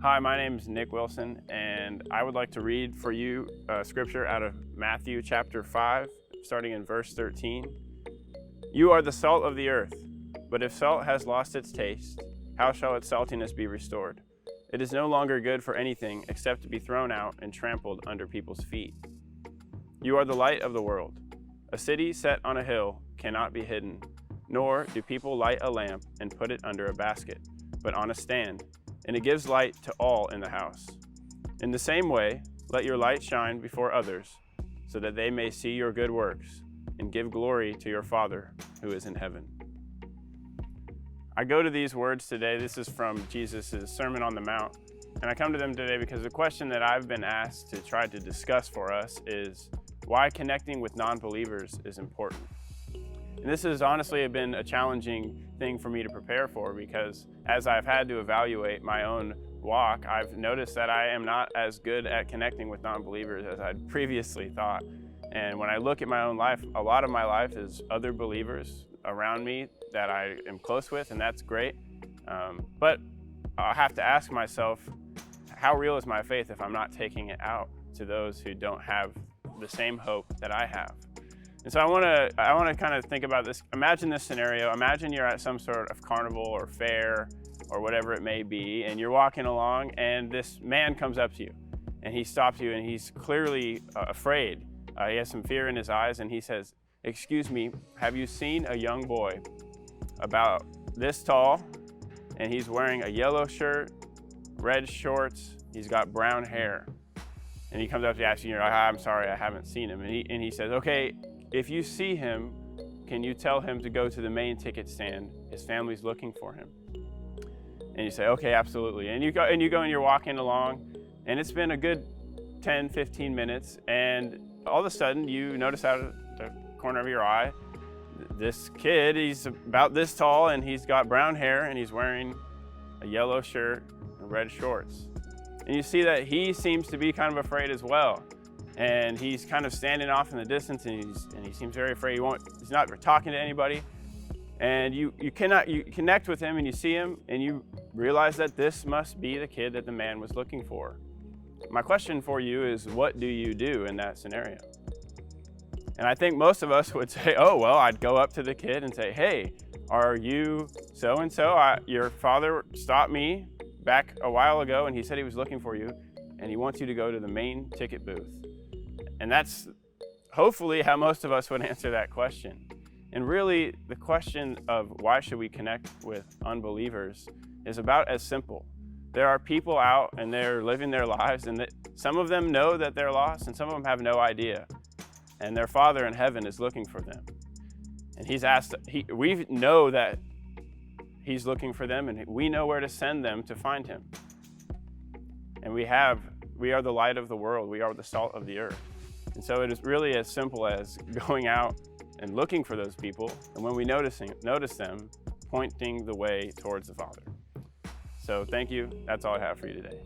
Hi, my name is Nick Wilson, and I would like to read for you scripture out of Matthew chapter 5, starting in verse 13. You are the salt of the earth, but if salt has lost its taste, how shall its saltiness be restored? It is no longer good for anything except to be thrown out and trampled under people's feet. You are the light of the world. A city set on a hill cannot be hidden, nor do people light a lamp and put it under a basket, but on a stand, and it gives light to all in the house. In the same way, let your light shine before others, so that they may see your good works and give glory to your Father who is in heaven. I go to these words today. This is from Jesus' Sermon on the Mount, and I come to them today because the question that I've been asked to try to discuss for us is why connecting with non-believers is important. And this has honestly been a challenging thing for me to prepare for, because as I've had to evaluate my own walk, I've noticed that I am not as good at connecting with non-believers as I'd previously thought. And when I look at my own life, a lot of my life is other believers around me that I am close with, and that's great. But I have to ask myself, how real is my faith if I'm not taking it out to those who don't have the same hope that I have? And so I want to kind of think about this. Imagine this scenario. Imagine you're at some sort of carnival or fair or whatever it may be, and you're walking along, and this man comes up to you, and he stops you, and he's clearly afraid. He has some fear in his eyes, and he says, "Excuse me, have you seen a young boy about this tall, and he's wearing a yellow shirt, red shorts, he's got brown hair?" And he comes up to you, asks you, "I'm sorry, I haven't seen him." And he says, "Okay, if you see him, can you tell him to go to the main ticket stand? His family's looking for him." And you say, "Okay, absolutely." And you go and you're walking along, and it's been a good 10, 15 minutes, and all of a sudden you notice out of the corner of your eye, this kid, he's about this tall, and he's got brown hair, and he's wearing a yellow shirt and red shorts. And you see that he seems to be kind of afraid as well. And he's kind of standing off in the distance, and he seems very afraid. He's not talking to anybody. And you connect with him, and you see him, and you realize that this must be the kid that the man was looking for. My question for you is, what do you do in that scenario? And I think most of us would say, "Oh, well, I'd go up to the kid and say, 'Hey, are you so-and-so? Your father stopped me back a while ago, and he said he was looking for you, and he wants you to go to the main ticket booth.'" And that's hopefully how most of us would answer that question. And really, the question of why should we connect with unbelievers is about as simple. There are people out, and they're living their lives, and some of them know that they're lost, and some of them have no idea. And their Father in heaven is looking for them. And we know that He's looking for them, and we know where to send them to find Him. And we are the light of the world. We are the salt of the earth. And so it is really as simple as going out and looking for those people, and when we notice them, pointing the way towards the Father. So thank you. That's all I have for you today.